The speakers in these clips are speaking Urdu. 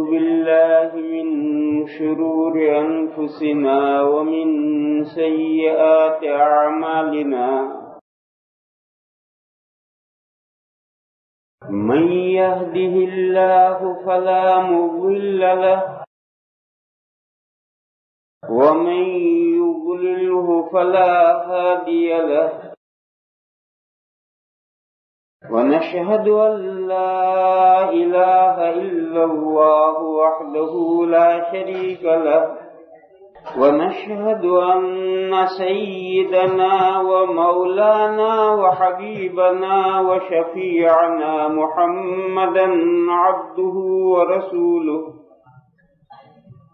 بالله من شرور أنفسنا ومن سيئات أعمالنا من يهده الله فلا مضل له ومن يضلله فلا هادي له ونشهد أن لا إله إلا الله وحده لا شريك له ونشهد أن سيدنا ومولانا وحبيبنا وشفيعنا محمدا عبده ورسوله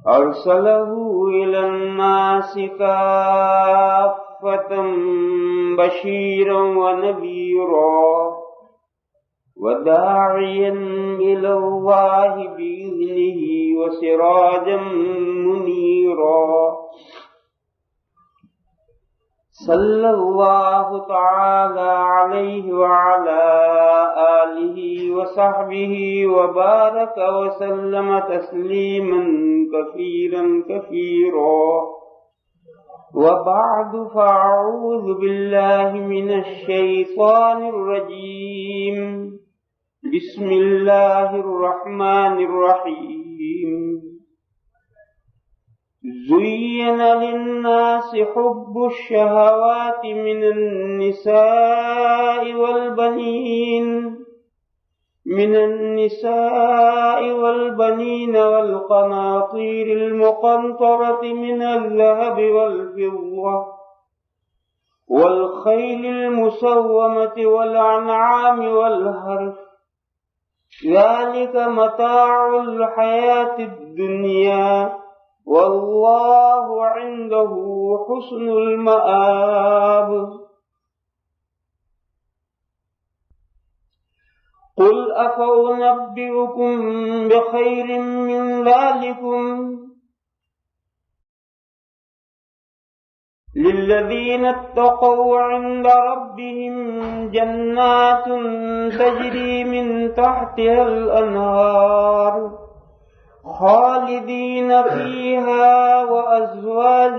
أرسله إلى الناس كافة بشيرا ونذيرا وداعيا إلى الله بإذنه وسراجا منيرا صلى الله تعالى عليه وعلى آله وصحبه وبارك وسلم تسليما كثيرا كثيرا وبعد فأعوذ بالله من الشيطان الرجيم بسم الله الرحمن الرحيم زين للناس حب الشهوات من النساء والبنين والقناطير المقنطرة من الذهب والفضة والخيل المسومة والأنعام والحرث ذلك متاع الحياة الدنيا والله عنده حسن المآب قل أفأنبئكم بخير من ذلكم للذين اتقوا عند ربهم جنات تجري من تحتها الأنهار خالدين فيها وأزواج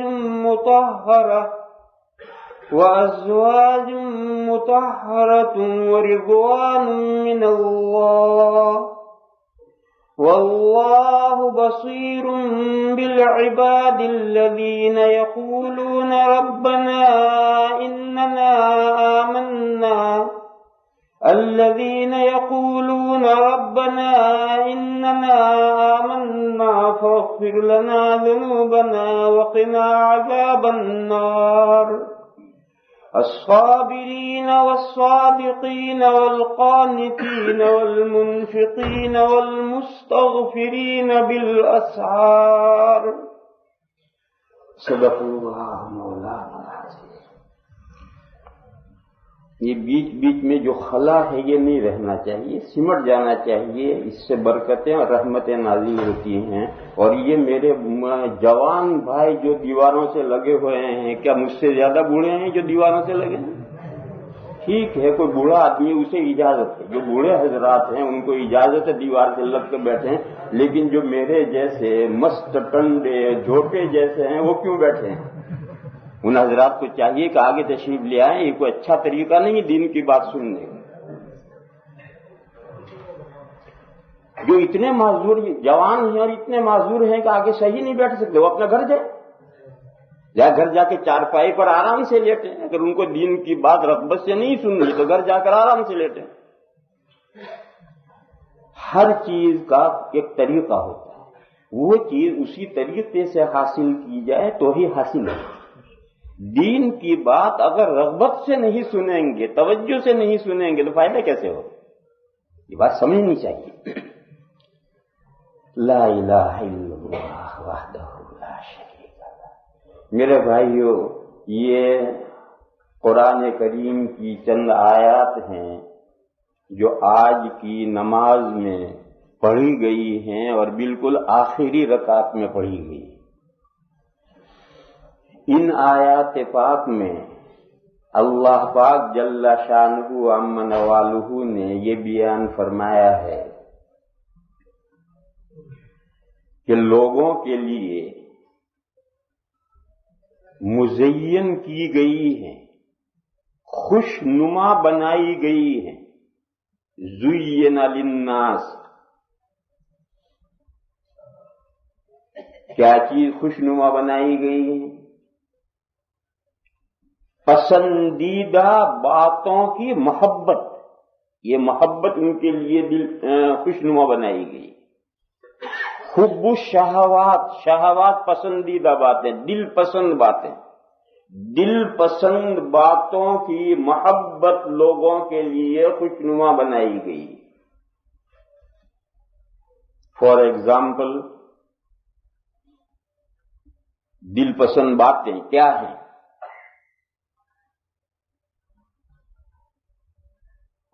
مطهرة ورضوان من الله والله بصير بالعباد الذين يقولون ربنا إننا آمنا فاغفر لنا ذنوبنا وقنا عذاب النار الصابرين والصادقين والقانتين والمنفقين والمستغفرين بالأسحار صدق اللہ مولانا العظیم۔ یہ بیچ بیچ میں جو خلا ہے یہ نہیں رہنا چاہیے، سمٹ جانا چاہیے، اس سے برکتیں اور رحمتیں نازل ہوتی ہیں۔ اور یہ میرے جوان بھائی جو دیواروں سے لگے ہوئے ہیں، کیا مجھ سے زیادہ بوڑھے ہیں جو دیواروں سے لگے ہیں؟ ٹھیک ہے، کوئی بوڑھا آدمی اسے اجازت ہے، جو بوڑھے حضرات ہیں ان کو اجازت ہے دیوار سے لگ کے بیٹھیں، لیکن جو میرے جیسے مست ٹنڈے جھوٹے جیسے ہیں وہ کیوں بیٹھے ہیں؟ ان حضرات کو چاہیے کہ آگے تشریف لے آئیں، یہ کوئی اچھا طریقہ نہیں ہے دین کی بات سننے کا۔ جو اتنے معذور جوان ہیں اور اتنے معذور ہیں کہ آگے صحیح نہیں بیٹھ سکتے، وہ اپنا گھر جائیں، یا گھر جا کے چارپائی پر آرام سے لیٹیں۔ اگر ان کو دین کی بات رغبت سے نہیں سننی تو گھر جا کر آرام سے لیٹیں۔ ہر چیز کا ایک طریقہ ہوتا ہے، وہ چیز اسی طریقے سے حاصل کی جائے تو ہی حاصل ہے۔ دین کی بات اگر رغبت سے نہیں سنیں گے، توجہ سے نہیں سنیں گے تو فائدہ کیسے ہو؟ یہ بات سمجھنی چاہیے۔ لا الہ الا اللہ وحدہ لا شریک لہ۔ میرے بھائیو، یہ قرآن کریم کی چند آیات ہیں جو آج کی نماز میں پڑھی گئی ہیں اور بالکل آخری رکعت میں پڑھی گئی۔ ان آیات پاک میں اللہ پاک جل شانہ عم نوالہ نے یہ بیان فرمایا ہے کہ لوگوں کے لیے مزین کی گئی ہیں، خوش نما بنائی گئی ہیں. زین للناس، کیا چیز خوش نما بنائی گئی ہے؟ پسندیدہ باتوں کی محبت. یہ محبت ان کے لیے خوش نما بنائی گئی. حب الشہوات، شہوات پسندیدہ باتیں، دل پسند باتیں، دل پسند باتوں کی محبت لوگوں کے لیے خوش نما بنائی گئی. فار ایگزامپل، دل پسند باتیں کیا ہیں؟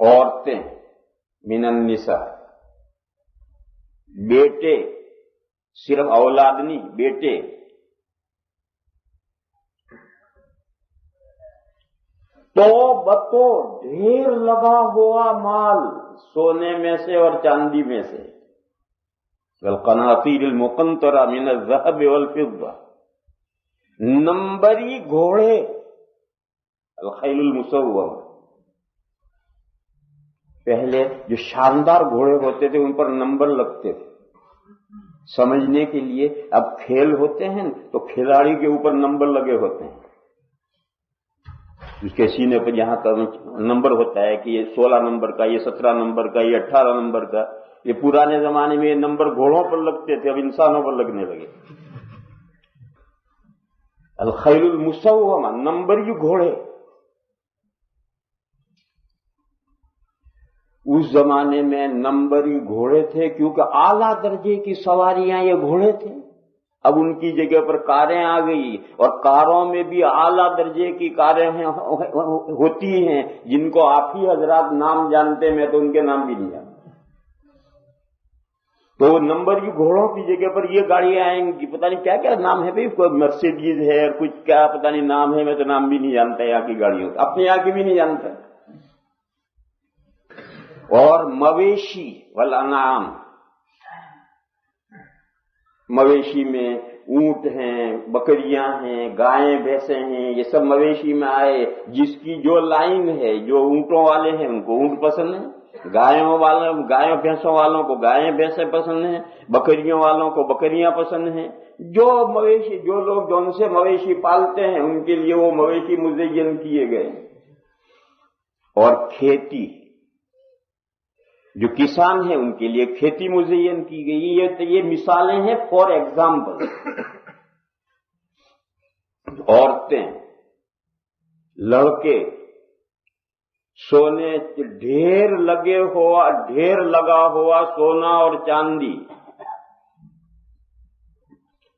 عورتیں، من النساء، بیٹے، صرف اولاد نہیں، بیٹے، تو بتو ڈھیر لگا ہوا مال، سونے میں سے اور چاندی میں سے. والقناطیر المقنطرہ من الذهب والفضہ، نمبری گھوڑے، الخیل المسومہ. پہلے جو شاندار گھوڑے ہوتے تھے ان پر نمبر لگتے تھے سمجھنے کے لیے. اب کھیل ہوتے ہیں تو کھلاڑی کے اوپر نمبر لگے ہوتے ہیں، اس کے سینے پر یہاں کا نمبر ہوتا ہے کہ یہ 16 نمبر کا، یہ 17 نمبر کا، یہ 18 نمبر کا. یہ پرانے زمانے میں یہ نمبر گھوڑوں پر لگتے تھے، اب انسانوں پر لگنے لگے. الخیل المسومہ، نمبری گھوڑے. اس زمانے میں نمبری گھوڑے تھے کیونکہ اعلیٰ درجے کی سواریاں یہ گھوڑے تھے. اب ان کی جگہ پر کاریں آ گئی، اور کاروں میں بھی اعلیٰ درجے کی کاریں ہوتی ہیں جن کو آپ ہی حضرات نام جانتے، میں تو ان کے نام بھی نہیں جانتا. تو نمبری گھوڑوں کی جگہ پر یہ گاڑیاں آئیں گی، پتہ نہیں کیا کیا نام ہے بھائی، کوئی مرسیڈیز ہے اور کچھ کیا پتہ نہیں نام ہے، میں تو نام بھی نہیں جانتا یہاں کی گاڑیوں کا، اپنے یہاں کی بھی نہیں جانتا. اور مویشی والانعام، مویشی میں اونٹ ہیں، بکریاں ہیں، گائیں بھینسیں ہیں، یہ سب مویشی میں آئے. جس کی جو لائن ہے، جو اونٹوں والے ہیں ان کو اونٹ پسند ہیں، گایوں بھینسوں والوں کو گائیں بھینسیں پسند ہیں، بکریوں والوں کو بکریاں پسند ہیں. جو مویشی، جو لوگ جو ان سے مویشی پالتے ہیں ان کے لیے وہ مویشی مزین کیے گئے. اور کھیتی، جو کسان ہیں ان کے لیے کھیتی مزین کی گئی. یہ مثالیں ہیں فار ایگزامپل. عورتیں، لڑکے، سونے ڈھیر لگا ہوا سونا اور چاندی،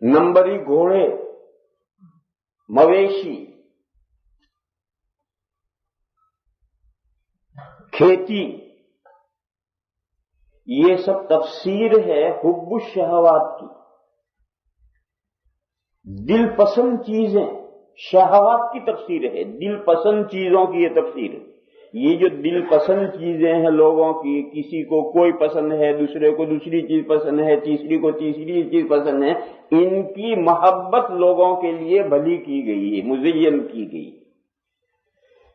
نمبری گھوڑے، مویشی، کھیتی، یہ سب تفسیر ہے حب الشہوات کی. دل پسند چیزیں، شہوات کی تفسیر ہے، دل پسند چیزوں کی یہ تفسیر ہے. یہ جو دل پسند چیزیں ہیں لوگوں کی، کسی کو کوئی پسند ہے، دوسرے کو دوسری چیز پسند ہے، تیسری کو تیسری چیز پسند ہے، ان کی محبت لوگوں کے لیے بھلی کی گئی ہے، مزین کی گئی.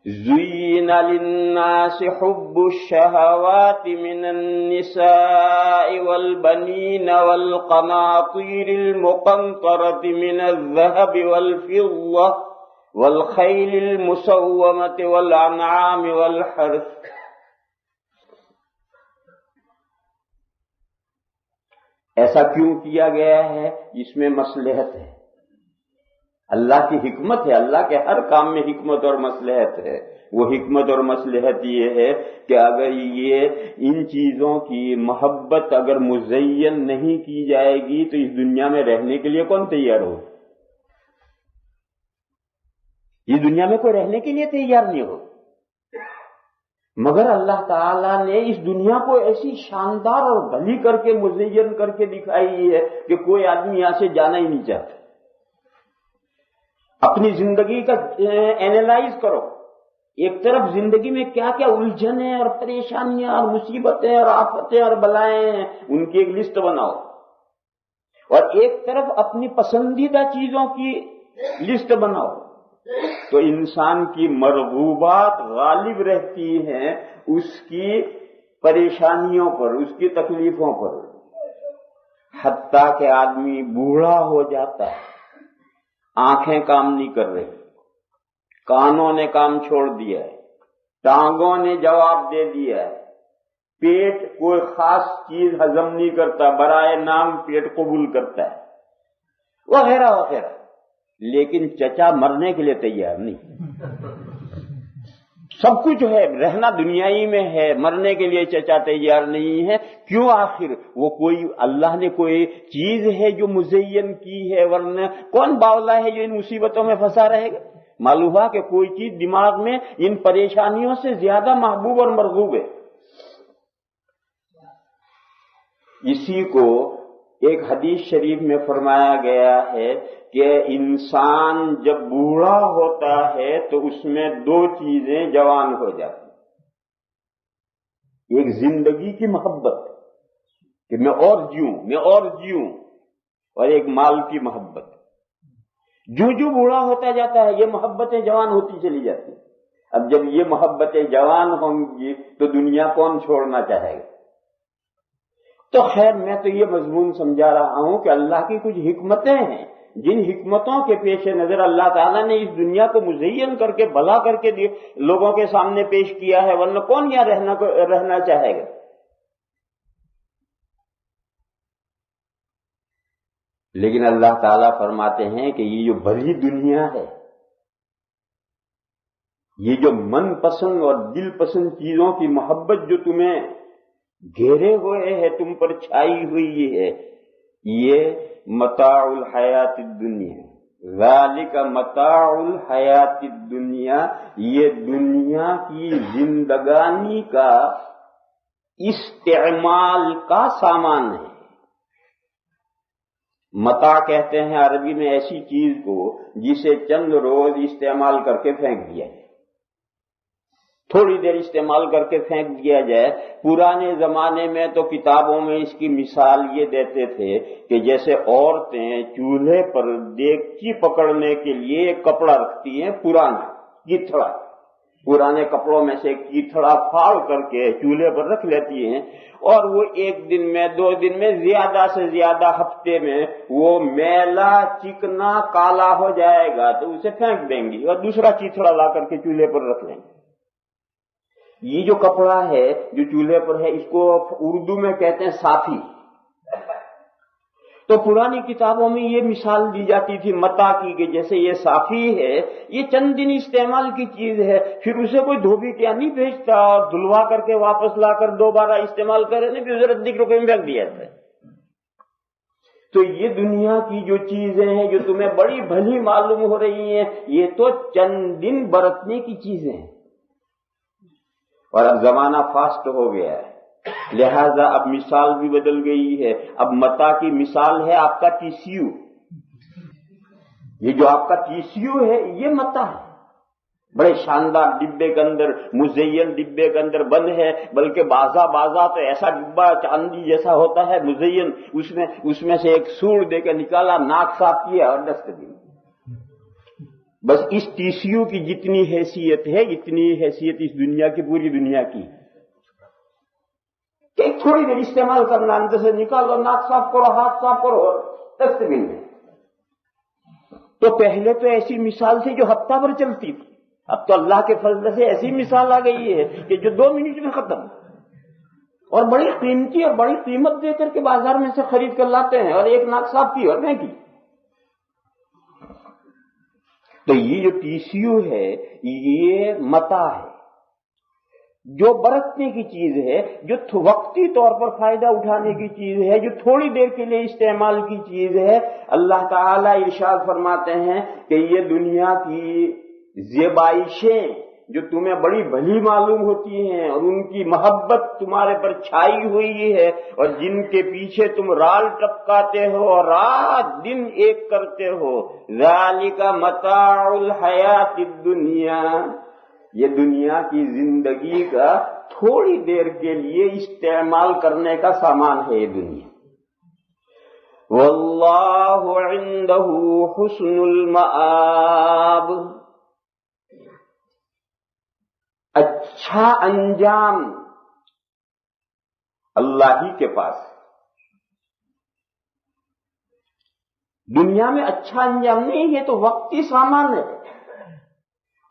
زُيِّنَ لِلنَّاسِ حُبُّ الشَّهَوَاتِ مِنَ النِّسَاءِ وَالْبَنِينَ وَالْقَنَاطِيرِ الْمُقَنطَرَةِ مِنَ الذَّهَبِ وَالْفِضَّةِ وَالْخَيْلِ الْمُسَوَّمَةِ وَالْأَنْعَامِ وَالْحَرْثِ. ایسا کیوں کیا گیا ہے؟ اس میں مصلحت ہے، اللہ کی حکمت ہے. اللہ کے ہر کام میں حکمت اور مصلحت ہے. وہ حکمت اور مصلحت یہ ہے کہ اگر یہ ان چیزوں کی محبت اگر مزین نہیں کی جائے گی تو اس دنیا میں رہنے کے لیے کون تیار ہو؟ اس دنیا میں کوئی رہنے کے لیے تیار نہیں ہو. مگر اللہ تعالیٰ نے اس دنیا کو ایسی شاندار اور بھلی کر کے مزین کر کے دکھائی ہے کہ کوئی آدمی یہاں سے جانا ہی نہیں چاہتا. اپنی زندگی کا اینالائز کرو، ایک طرف زندگی میں کیا کیا الجھنیں اور پریشانیاں اور مصیبتیں اور آفتیں اور بلائیں ہیں، ان کی ایک لسٹ بناؤ. اور ایک طرف اپنی پسندیدہ چیزوں کی لسٹ بناؤ تو انسان کی مرغوبات غالب رہتی ہیں اس کی پریشانیوں پر، اس کی تکلیفوں پر، حتیٰ کہ آدمی بوڑھا ہو جاتا ہے، آنکھیں کام نہیں کر رہی، کانوں نے کام چھوڑ دیا ہے، ٹانگوں نے جواب دے دیا ہے، پیٹ کوئی خاص چیز ہضم نہیں کرتا، برائے نام پیٹ قبول کرتا ہے، وغیرہ وغیرہ، لیکن چچا مرنے کے لیے تیار نہیں۔ سب کچھ ہے، رہنا دنیائی میں ہے، مرنے کے لیے چچا تیار نہیں ہے۔ کیوں؟ آخر وہ کوئی اللہ نے کوئی چیز ہے جو مزین کی ہے، ورنہ کون باولا ہے جو ان مصیبتوں میں پھنسا رہے گا؟ معلوم ہوا کہ کوئی چیز دماغ میں ان پریشانیوں سے زیادہ محبوب اور مرغوب ہے۔ اسی کو ایک حدیث شریف میں فرمایا گیا ہے کہ انسان جب بوڑھا ہوتا ہے تو اس میں دو چیزیں جوان ہو جاتی، ایک زندگی کی محبت کہ میں اور جیوں، اور ایک مال کی محبت۔ جو بوڑھا ہوتا جاتا ہے یہ محبتیں جوان ہوتی چلی جاتی۔ اب جب یہ محبتیں جوان ہوں گی تو دنیا کون چھوڑنا چاہے گا؟ تو خیر میں تو یہ مضمون سمجھا رہا ہوں کہ اللہ کی کچھ حکمتیں ہیں، جن حکمتوں کے پیش نظر اللہ تعالیٰ نے اس دنیا کو مزین کر کے بھلا کر کے لوگوں کے سامنے پیش کیا ہے، ورنہ کون یہاں رہنا چاہے گا؟ لیکن اللہ تعالیٰ فرماتے ہیں کہ یہ جو بڑی دنیا ہے، یہ جو من پسند اور دل پسند چیزوں کی محبت جو تمہیں گھیرے ہوئے ہے، تم پر چھائی ہوئی ہے، یہ متاع الحیات الدنیا، ذالک متاع الحیات الدنیا، یہ دنیا کی زندگانی کا استعمال کا سامان ہے۔ متاع کہتے ہیں عربی میں ایسی چیز کو جسے چند روز استعمال کر کے پھینک دیا جائے، تھوڑی دیر استعمال کر کے پھینک دیا جائے۔ پرانے زمانے میں تو کتابوں میں اس کی مثال یہ دیتے تھے کہ جیسے عورتیں چولہے پر دیگچی پکڑنے کے لیے ایک کپڑا رکھتی ہیں، پرانا کیتھڑا، پرانے کپڑوں میں سے کیتھڑا پھاڑ کر کے چولہے پر رکھ لیتی ہیں، اور وہ ایک دن میں 2 دن میں زیادہ سے زیادہ ہفتے میں وہ میلا چکنا کالا ہو جائے گا تو اسے پھینک دیں گی اور دوسرا کیتھڑا لا کر کے چولہے پر رکھ لیں گے۔ یہ جو کپڑا ہے جو چولہے پر ہے، اس کو اردو میں کہتے ہیں صافی۔ تو پرانی کتابوں میں یہ مثال دی جاتی تھی متاع کی کہ جیسے یہ صافی ہے، یہ چند دن استعمال کی چیز ہے، پھر اسے کوئی دھوبی کیا نہیں بھیجتا اور دھلوا کر کے واپس لا کر دوبارہ استعمال کرنے کی ضرورت دکھ روپے میں پھینک دیا جاتا ہے۔ تو یہ دنیا کی جو چیزیں ہیں جو تمہیں بڑی بھلی معلوم ہو رہی ہیں، یہ تو چند دن برتنے کی چیزیں ہیں، اور اب زمانہ فاسٹ ہو گیا ہے، لہذا اب مثال بھی بدل گئی ہے۔ اب متاع کی مثال ہے آپ کا ٹیشیو، یہ جو آپ کا ٹیشیو ہے یہ متاع ہے، بڑے شاندار ڈبے کے اندر، مزین ڈبے کے اندر بند ہے، بلکہ بازا تو ایسا ڈبا چاندی جیسا ہوتا ہے مزین، اس میں سے ایک سوڑ دے کے نکالا، ناک صاف کیا اور ڈسٹ دی۔ بس اس ٹیشیو کی جتنی حیثیت ہے اتنی حیثیت اس دنیا کی، پوری دنیا کی، کہ تھوڑی دیر استعمال کرنا، اندر سے نکالو، ناک صاف کرو، ہاتھ صاف کرو اور ڈسٹ بن میں۔ تو پہلے تو ایسی مثال تھی جو ہفتہ بھر چلتی تھی، اب تو اللہ کے فضل سے ایسی مثال آ گئی ہے کہ جو 2 منٹ میں ختم، اور بڑی قیمتی اور بڑی قیمت دے کر کے بازار میں سے خرید کر لاتے ہیں، اور ایک ناک صاف کی اور پھینکی۔ تو یہ جو ٹیشیو ہے یہ متاع ہے، جو برتنے کی چیز ہے، جو وقتی طور پر فائدہ اٹھانے کی چیز ہے، جو تھوڑی دیر کے لیے استعمال کی چیز ہے۔ اللہ تعالیٰ ارشاد فرماتے ہیں کہ یہ دنیا کی زیبائشیں جو تمہیں بڑی بھلی معلوم ہوتی ہیں اور ان کی محبت تمہارے پر چھائی ہوئی ہے، اور جن کے پیچھے تم رال ٹپکاتے ہو اور رات دن ایک کرتے ہو، ذالک متاع الحیات الدنیا، یہ دنیا کی زندگی کا تھوڑی دیر کے لیے استعمال کرنے کا سامان ہے یہ دنیا۔ واللہ عندہ حسن المآب، اچھا انجام اللہ ہی کے پاس ہے۔ دنیا میں اچھا انجام نہیں، یہ تو وقتی سامان ہے،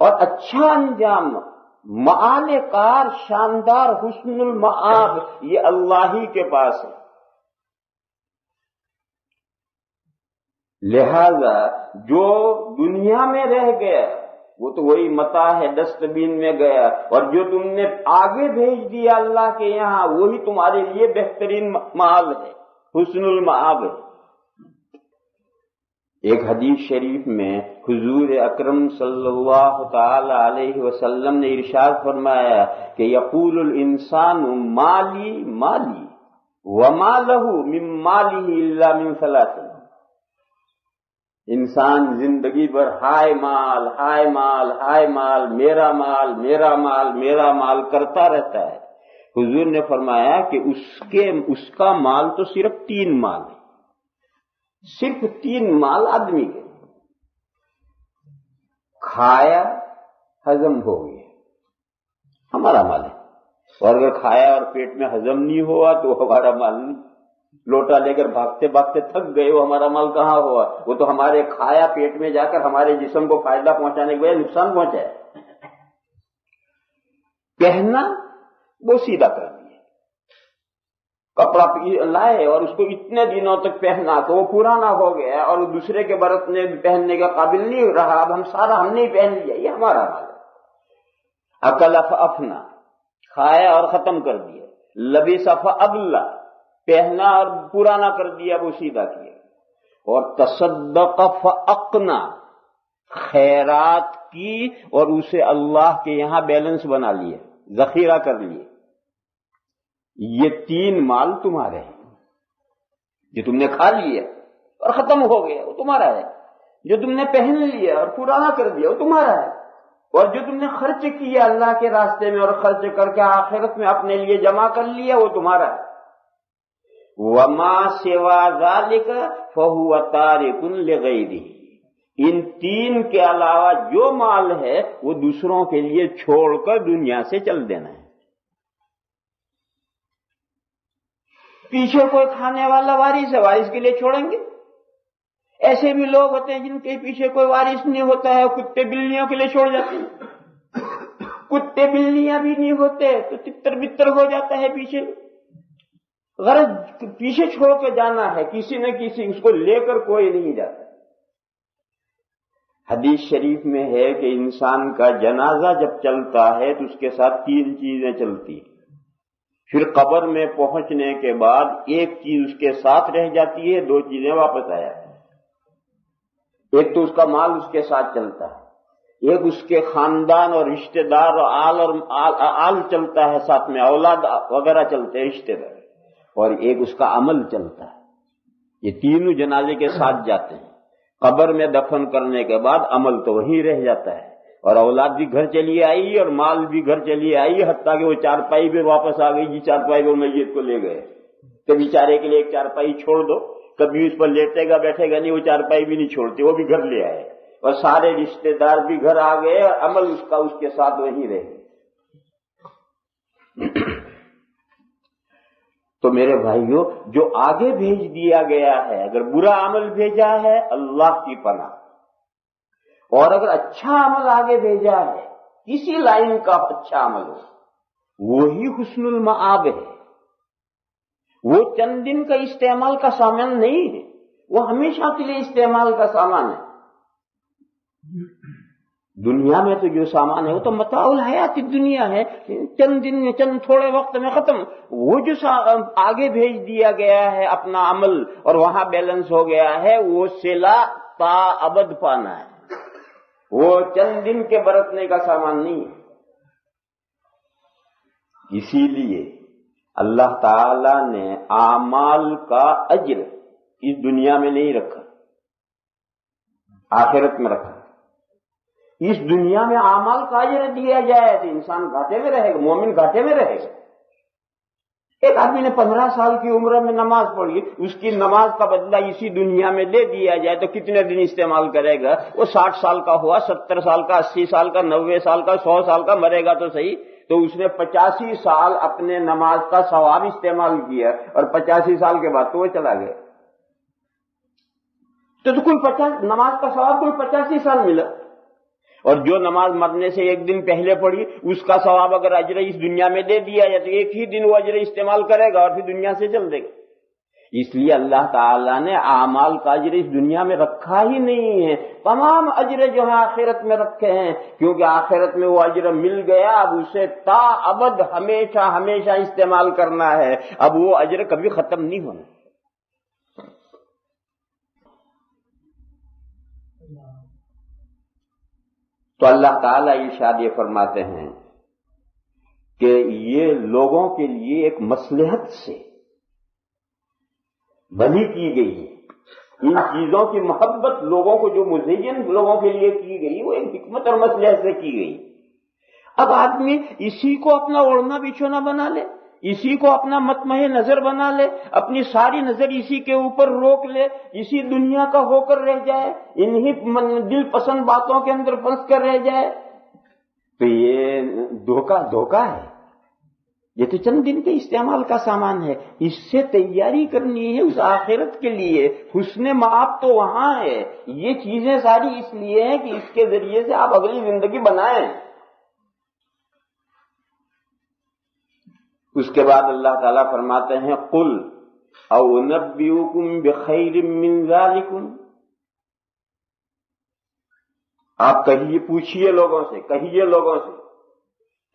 اور اچھا انجام مآل کار شاندار حسن المآب یہ اللہ ہی کے پاس ہے۔ لہذا جو دنیا میں رہ گیا وہ تو وہی متاع ہے، ڈسٹ بین میں گیا، اور جو تم نے آگے بھیج دیا اللہ کے یہاں وہی تمہارے لیے بہترین مآل ہے، حسن المآب ہے۔ ایک حدیث شریف میں حضور اکرم صلی اللہ تعالی علیہ وسلم نے ارشاد فرمایا کہ یقول الانسان مالی مالی وما لہ من مالہ الا من ثلاث، انسان زندگی بھر ہائے مال ہائے مال ہائے مال، میرا مال میرا مال میرا مال کرتا رہتا ہے۔ حضور نے فرمایا کہ اس کا مال تو صرف 3 مال ہے، صرف 3 مال آدمی کے، کھایا ہضم ہو گیا ہمارا مال ہے، اور اگر کھایا اور پیٹ میں ہضم نہیں ہوا تو ہمارا مال نہیں۔ لوٹا لے کر بھاگتے بھاگتے تھک گئے، وہ ہمارا مال کہاں ہوا؟ وہ تو ہمارے کھایا پیٹ میں جا کر ہمارے جسم کو فائدہ پہنچانے کے بجائے نقصان پہنچایا۔ پہنا وہ سیدھا کر دیا، کپڑا لائے اور اس کو اتنے دنوں تک پہنا تو وہ پرانا ہو گیا اور دوسرے کے برتنے پہننے کا قابل نہیں رہا، اب ہم نے ہی پہن لیا، یہ ہمارا مال ہے۔ اکل فافنا، کھایا اور ختم کر دیا۔ لبس فابلا، پہنا اور پرانا کر دیا، وہ سیدھا کیا۔ اور تصدق فاقنا، خیرات کی اور اسے اللہ کے یہاں بیلنس بنا لیا، ذخیرہ کر لیے۔ یہ 3 مال تمہارے ہیں، جو تم نے کھا لیا اور ختم ہو گیا وہ تمہارا ہے، جو تم نے پہن لیا اور پرانا کر دیا وہ تمہارا ہے، اور جو تم نے خرچ کیا اللہ کے راستے میں اور خرچ کر کے آخرت میں اپنے لیے جمع کر لیا وہ تمہارا ہے۔ وما سوا ذالک فہو تارک لغیرہ، ان 3 کے علاوہ جو مال ہے وہ دوسروں کے لیے چھوڑ کر دنیا سے چل دینا ہے۔ پیچھے کوئی کھانے والا وارث ہے، وارث کے لیے چھوڑیں گے؟ ایسے بھی لوگ ہوتے ہیں جن کے پیچھے کوئی وارث نہیں ہوتا ہے، کتے بلیوں کے لیے چھوڑ جاتے ہیں۔ کتے بلیاں بھی نہیں ہوتے تو تتر بتر ہو جاتا ہے پیچھے، غرض پیچھے چھوڑ کے جانا ہے، کسی نہ کسی اس کو لے کر کوئی نہیں جاتا۔ حدیث شریف میں ہے کہ انسان کا جنازہ جب چلتا ہے تو اس کے ساتھ 3 چیزیں چلتی ہیں، پھر قبر میں پہنچنے کے بعد ایک چیز اس کے ساتھ رہ جاتی ہے، 2 چیزیں واپس آ جاتی ہیں۔ ایک تو اس کا مال اس کے ساتھ چلتا ہے، ایک اس کے خاندان اور رشتہ دار اور آل چلتا ہے، ساتھ میں اولاد وغیرہ چلتے ہیں، رشتہ دار، اور ایک اس کا عمل چلتا ہے۔ یہ تینوں جنازے کے ساتھ جاتے ہیں۔ قبر میں دفن کرنے کے بعد عمل تو وہی رہ جاتا ہے، اور اولاد بھی گھر چلی آئی اور مال بھی گھر چلی آئی، حتیٰ کہ وہ چارپائی بھی واپس آ گئی، جی چارپائی وہ میت کو لے گئے، کہ بیچارے کے لیے ایک چارپائی چھوڑ دو، کبھی اس پر لیٹے گا بیٹھے گا نہیں، وہ چارپائی بھی نہیں چھوڑتے، وہ بھی گھر لے آئے، اور سارے رشتہ دار بھی گھر آ گئے اور عمل اس کا اس کے ساتھ وہیں رہے۔ تو میرے بھائیوں، جو آگے بھیج دیا گیا ہے، اگر برا عمل بھیجا ہے اللہ کی پناہ، اور اگر اچھا عمل آگے بھیجا ہے، کسی لائن کا اچھا عمل ہو، وہی حسن المآب ہے۔ وہ چند دن کا استعمال کا سامان نہیں ہے، وہ ہمیشہ کے لیے استعمال کا سامان ہے۔ دنیا میں تو جو سامان ہے وہ تو متاع الحیات دنیا ہے، چند دن میں چند تھوڑے وقت میں ختم۔ وہ جو آگے بھیج دیا گیا ہے اپنا عمل اور وہاں بیلنس ہو گیا ہے، وہ صلہ تا ابد پانا ہے، وہ چند دن کے برتنے کا سامان نہیں ہے۔ اسی لیے اللہ تعالی نے اعمال کا اجر اس دنیا میں نہیں رکھا، آخرت میں رکھا۔ اس دنیا میں اعمال کا اجر دیا جائے تو انسان گھاٹے میں رہے گا، مومن گھاٹے میں رہے گا۔ ایک آدمی نے 15 سال کی عمر میں نماز پڑھی، اس کی نماز کا بدلہ اسی دنیا میں دے دیا جائے تو کتنے دن استعمال کرے گا؟ وہ 60 سال کا ہوا، 70 سال کا، 80 سال کا، 90 سال کا، 100 سال کا، مرے گا تو صحیح، تو اس نے 85 سال اپنے نماز کا ثواب استعمال کیا اور 85 سال کے بعد تو وہ چلا گیا، تو کوئی 50 نماز کا ثواب کوئی 85 سال ملا، اور جو نماز مرنے سے ایک دن پہلے پڑھی اس کا ثواب اگر اجر اس دنیا میں دے دیا جائے تو ایک ہی دن وہ اجر استعمال کرے گا اور پھر دنیا سے چل دے گا۔ اس لیے اللہ تعالیٰ نے اعمال کا اجر اس دنیا میں رکھا ہی نہیں ہے، تمام اجر جو ہیں آخرت میں رکھے ہیں، کیونکہ آخرت میں وہ اجر مل گیا، اب اسے تا ابد ہمیشہ ہمیشہ استعمال کرنا ہے، اب وہ اجر کبھی ختم نہیں ہونا۔ تو اللہ تعالیٰ ارشاد یہ فرماتے ہیں کہ یہ لوگوں کے لیے ایک مصلحت سے بھلی کی گئی ہے، ان چیزوں کی محبت لوگوں کو جو مزین لوگوں کے لیے کی گئی وہ ایک حکمت اور مصلحت سے کی گئی۔ اب آدمی اسی کو اپنا اوڑھنا بچھونا بنا لے، اسی کو اپنا مطمع نظر بنا لے، اپنی ساری نظر اسی کے اوپر روک لے، اسی دنیا کا ہو کر رہ جائے، انہی دل پسند باتوں کے اندر پھنس کر رہ جائے، تو یہ دھوکہ ہے، یہ تو چند دن کے استعمال کا سامان ہے، اس سے تیاری کرنی ہے اس آخرت کے لیے، حسن مآب تو وہاں ہے، یہ چیزیں ساری اس لیے ہیں کہ اس کے ذریعے سے آپ اگلی زندگی بنائیں۔ اس کے بعد اللہ تعالیٰ فرماتے ہیں قل او انبئکم بخیر من ذالکم، آپ کہیے، پوچھیے لوگوں سے، کہیے لوگوں سے،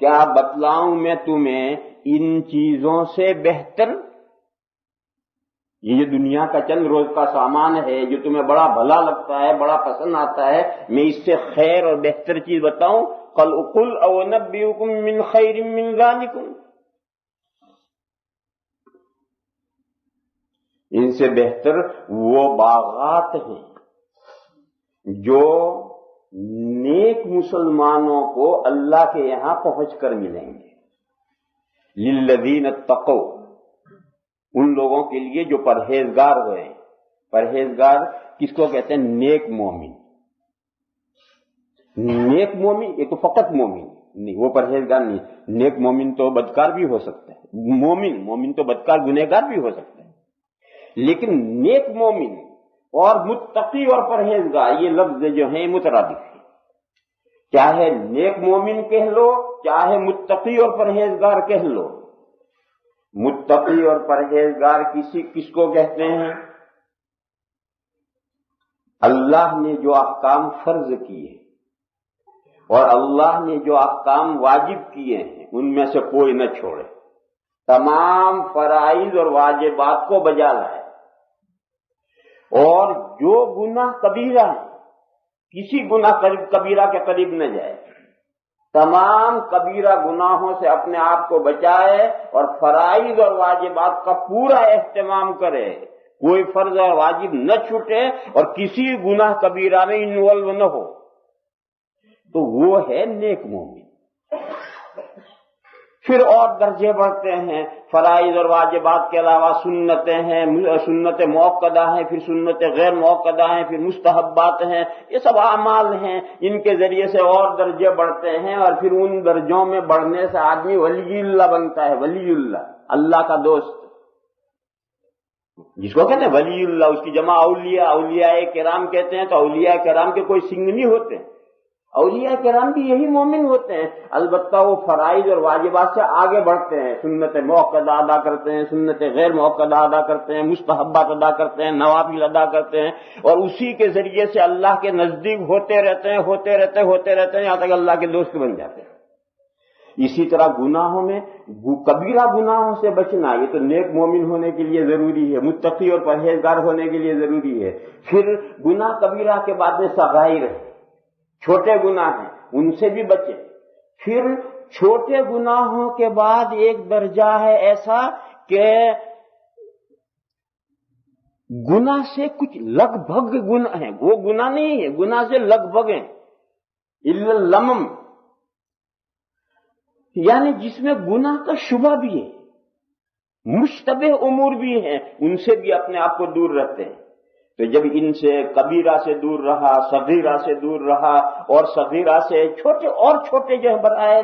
کیا بتلاؤں میں تمہیں ان چیزوں سے بہتر؟ یہ دنیا کا چند روز کا سامان ہے جو تمہیں بڑا بھلا لگتا ہے، بڑا پسند آتا ہے، میں اس سے خیر اور بہتر چیز بتاؤں؟ قل او انبئکم من خیر من ذالکم، ان سے بہتر وہ باغات ہیں جو نیک مسلمانوں کو اللہ کے یہاں پہنچ کر ملیں گے، للذین اتقوا، ان لوگوں کے لیے جو پرہیزگار ہوئے ہیں۔ پرہیزگار کس کو کہتے ہیں؟ نیک مومن۔ نیک مومن یہ تو فقط مومن نہیں، وہ پرہیزگار نہیں، نیک مومن تو بدکار بھی ہو سکتا ہے، مومن تو بدکار گنہگار بھی ہو سکتا ہے، لیکن نیک مومن اور متقی اور پرہیزگار یہ لفظ جو ہیں مترادف ہیں، چاہے نیک مومن کہہ لو چاہے متقی اور پرہیزگار کہہ لو۔ متقی اور پرہیزگار کس کو کہتے ہیں؟ اللہ نے جو احکام فرض کیے اور اللہ نے جو احکام واجب کیے ہیں ان میں سے کوئی نہ چھوڑے، تمام فرائض اور واجبات کو بجا لائے، اور جو گناہ کبیرہ ہے کسی گناہ کبیرہ کے قریب نہ جائے، تمام کبیرہ گناہوں سے اپنے آپ کو بچائے اور فرائض اور واجبات کا پورا اہتمام کرے، کوئی فرض اور واجب نہ چھوٹے اور کسی گناہ کبیرہ میں انوالو نہ ہو، تو وہ ہے نیک مومن۔ پھر اور درجے بڑھتے ہیں، فرائض اور واجبات کے علاوہ سنتیں ہیں، سنت موقدہ ہیں، پھر سنت غیر موقدہ ہیں، پھر مستحبات ہیں، یہ سب اعمال ہیں، ان کے ذریعے سے اور درجے بڑھتے ہیں، اور پھر ان درجوں میں بڑھنے سے آدمی ولی اللہ بنتا ہے، ولی اللہ، اللہ کا دوست جس کو کہتے ہیں ولی اللہ، اس کی جمع اولیاء، اولیاء کرام کہتے ہیں، تو اولیاء کرام کے کوئی سنگ نہیں ہوتے، اولیاء کرام بھی یہی مومن ہوتے ہیں، البتہ وہ فرائض اور واجبات سے آگے بڑھتے ہیں، سنت موقدہ ادا کرتے ہیں، سنت غیر موقدہ ادا کرتے ہیں، مستحبات ادا کرتے ہیں، نوافل ادا کرتے ہیں، اور اسی کے ذریعے سے اللہ کے نزدیک ہوتے رہتے ہیں یہاں تک اللہ کے دوست بن جاتے ہیں۔ اسی طرح گناہوں میں کبیرہ گناہوں سے بچنا یہ تو نیک مومن ہونے کے لیے ضروری ہے، متقی اور پرہیزگار ہونے کے لیے ضروری ہے۔ پھر گناہ کبیرہ کے بعد میں صغائر ہے، چھوٹے گناہ ہیں، ان سے بھی بچے۔ پھر چھوٹے گناہوں کے بعد ایک درجہ ہے ایسا کہ گناہ سے کچھ لگ بھگ گناہ ہیں، وہ گناہ نہیں ہے، گناہ سے لگ بھگ ہیں، الا اللمم، یعنی جس میں گناہ کا شبہ بھی ہے، مشتبہ امور بھی ہیں، ان سے بھی اپنے آپ کو دور رکھتے ہیں۔ تو جب ان سے کبیرہ سے دور رہا، صغیرہ سے دور رہا، اور صغیرہ سے چھوٹے جو برائے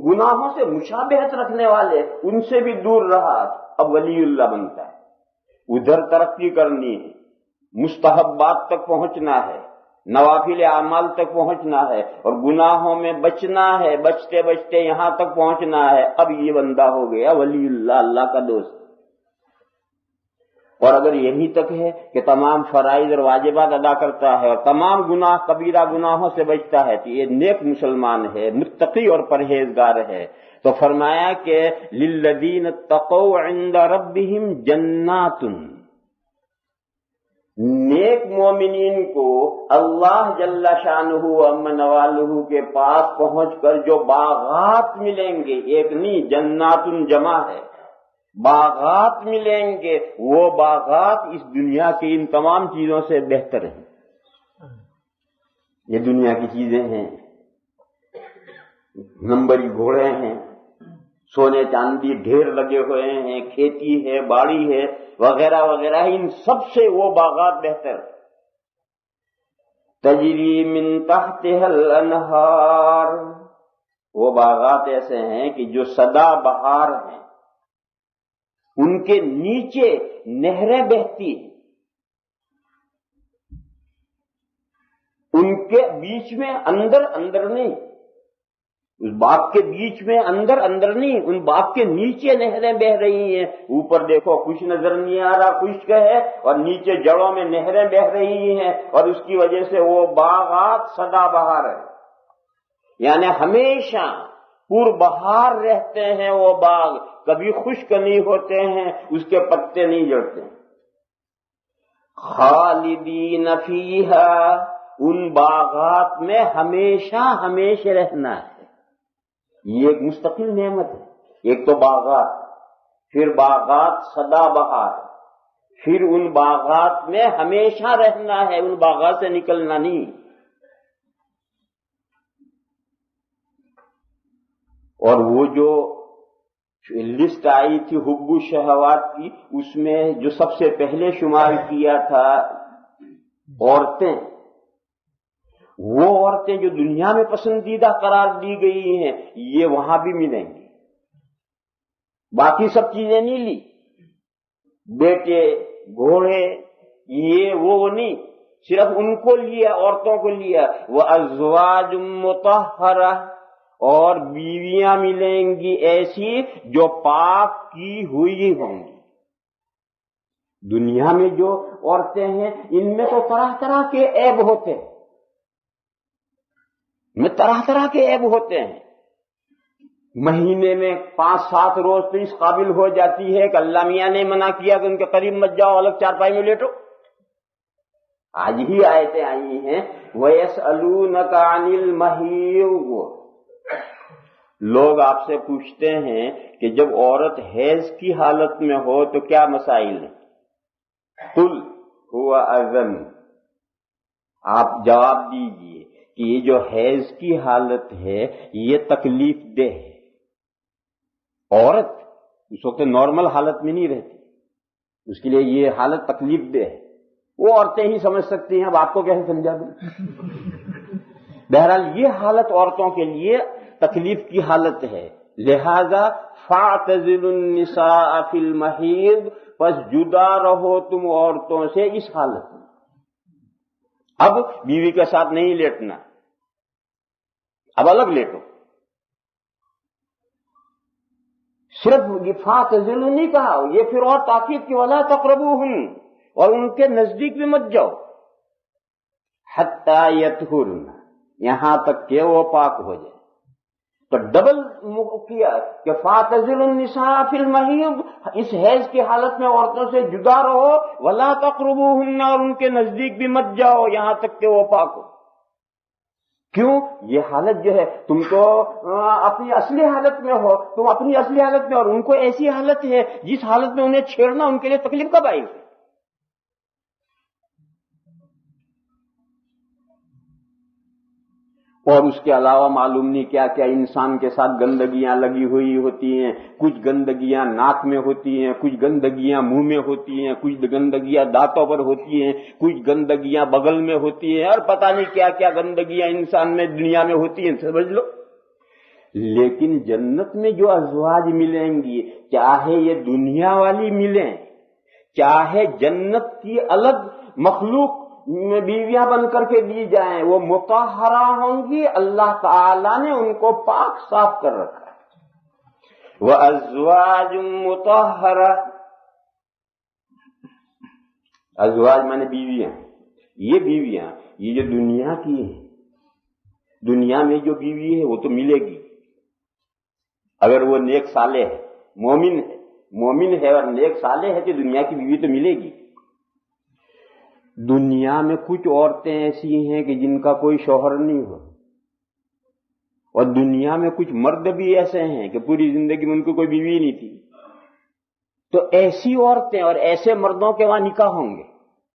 گناہوں سے مشابہت رکھنے والے ان سے بھی دور رہا، اب ولی اللہ بنتا ہے۔ ادھر ترقی کرنی ہے، مستحبات تک پہنچنا ہے، نوافل اعمال تک پہنچنا ہے، اور گناہوں میں بچنا ہے، بچتے بچتے یہاں تک پہنچنا ہے۔ اب یہ بندہ ہو گیا ولی اللہ، اللہ کا دوست۔ اور اگر یہی تک ہے کہ تمام فرائض اور واجبات ادا کرتا ہے اور تمام گناہ کبیرہ گناہوں سے بچتا ہے تو یہ نیک مسلمان ہے، متقی اور پرہیزگار ہے۔ تو فرمایا کہ للذین اتقوا عند ربہم جنات، نیک مومنین کو اللہ جل شانہ امن والہ کے پاس پہنچ کر جو باغات ملیں گے، ایک نہیں جنات جمع ہے، باغات ملیں گے، وہ باغات اس دنیا کی ان تمام چیزوں سے بہتر ہیں۔ یہ دنیا کی چیزیں ہیں، نمبری گھوڑے ہیں، سونے چاندی ڈھیر لگے ہوئے ہیں، کھیتی ہے، باڑی ہے، وغیرہ وغیرہ، ان سب سے وہ باغات بہتر۔ تجری من تحتها الانہار، وہ باغات ایسے ہیں کہ جو سدا بہار ہیں، ان کے نیچے نہریں بہتی ہیں، ان کے بیچ میں اندر نہیں، اس باغ کے بیچ میں اندر نہیں، ان باغ کے نیچے نہریں بہ رہی ہیں۔ اوپر دیکھو کچھ نظر نہیں آ رہا، خشک ہے، اور نیچے جڑوں میں نہریں بہ رہی ہیں، اور اس کی وجہ سے وہ باغات سدا بہار ہے، یعنی ہمیشہ پور بہار رہتے ہیں۔ وہ باغ کبھی خشک نہیں ہوتے ہیں، اس کے پتے نہیں جڑتے۔ خالدین فیہا، ان باغات میں ہمیشہ رہنا ہے۔ یہ ایک مستقل نعمت ہے۔ ایک تو باغات، پھر باغات سدا بہار، پھر ان باغات میں ہمیشہ رہنا ہے، ان باغات سے نکلنا نہیں۔ اور وہ جو لسٹ آئی تھی حب الشہوات کی، اس میں جو سب سے پہلے شمار کیا تھا عورتیں، وہ عورتیں جو دنیا میں پسندیدہ قرار دی گئی ہیں، یہ وہاں بھی ملیں گی۔ باقی سب چیزیں نہیں لی، بیٹے، گھوڑے، یہ وہ نہیں، صرف ان کو لیا، عورتوں کو لیا۔ وَأَزْوَاجٌ مُطَهَّرَةٌ، اور بیویاں ملیں گی ایسی جو پاک کی ہوئی ہوں گی۔ دنیا میں جو عورتیں ہیں ان میں تو طرح کے عیب ہوتے ہیں، طرح کے عیب ہوتے ہیں۔ مہینے میں 5-7 روز تو اس قابل ہو جاتی ہے کہ اللہ میاں نے منع کیا کہ ان کے قریب مت جاؤ، الگ چارپائی میں لیٹو۔ آج ہی آیتیں آئی ہیں وَيَسْأَلُونَكَ عَنِ الْمَحِيضِ، لوگ آپ سے پوچھتے ہیں کہ جب عورت حیض کی حالت میں ہو تو کیا مسائل ہیں؟ قُلْ هُوَ أَذًى، آپ جواب دیجئے کہ یہ جو حیض کی حالت ہے یہ تکلیف دہ ہے۔ عورت اس وقت نارمل حالت میں نہیں رہتی، اس کے لیے یہ حالت تکلیف دہ ہے۔ وہ عورتیں ہی سمجھ سکتی ہیں، اب آپ کو کیسے سمجھا دوں؟ بہرحال یہ حالت عورتوں کے لیے تکلیف کی حالت ہے، لہذا فَاعْتَزِلُوا النِّسَاءَ فِي الْمَحِيضِ، پس جدا رہو تم عورتوں سے اس حالت میں۔ اب بیوی کے ساتھ نہیں لیٹنا، اب الگ لیٹو۔ صرف فَاعْتَزِلُوا نہیں کہا، یہ پھر اور تاکید کی وَلَا تَقْرَبُوهُنَّ، اور ان کے نزدیک بھی مت جاؤ، حَتَّى يَطْهُرْنَ، یہاں تک کہ وہ پاک ہو جائے۔ تو ڈبل کیا کہ فَاعْتَزِلُوا النِّسَاءَ فِي الْمَحِيضِ، اس حیض کی حالت میں عورتوں سے جدا رہو، وَلَا تَقْرَبُوهُنَّ، اور ان کے نزدیک بھی مت جاؤ یہاں تک کہ وہ پاک ہو۔ کیوں؟ یہ حالت جو ہے تم تو اپنی اصلی حالت میں ہو، تم اپنی اصلی حالت میں، اور ان کو ایسی حالت ہے جس حالت میں انہیں چھیڑنا ان کے لیے تکلیف کا باعث ہے۔ اور اس کے علاوہ معلوم نہیں کیا کیا انسان کے ساتھ گندگیاں لگی ہوئی ہوتی ہیں. کچھ گندگیاں ناک میں ہوتی ہیں، کچھ گندگیاں منہ میں ہوتی ہیں، کچھ گندگیاں دانتوں پر ہوتی ہیں، کچھ گندگیاں بغل میں ہوتی ہیں، اور پتہ نہیں کیا کیا گندگیاں انسان میں دنیا میں ہوتی ہیں، سمجھ لو. لیکن جنت میں جو ازواج ملیں گی، چاہے یہ دنیا والی ملیں، چاہے جنت کی الگ مخلوق میں بیویاں بن کر کے دی جائیں، وہ مطہرہ ہوں گی. اللہ تعالی نے ان کو پاک صاف کر رکھا ہے. وَأَزْوَاجٌ مُطَهَّرَةٌ، ازواج مانے بیویاں. یہ بیویاں یہ جو دنیا کی ہیں، دنیا میں جو بیوی ہے وہ تو ملے گی اگر وہ نیک صالح ہے، مومن ہے اور نیک صالح ہے تو دنیا کی بیوی تو ملے گی. دنیا میں کچھ عورتیں ایسی ہیں کہ جن کا کوئی شوہر نہیں ہو، اور دنیا میں کچھ مرد بھی ایسے ہیں کہ پوری زندگی میں ان کو کوئی بیوی نہیں تھی. تو ایسی عورتیں اور ایسے مردوں کے وہاں نکاح ہوں گے.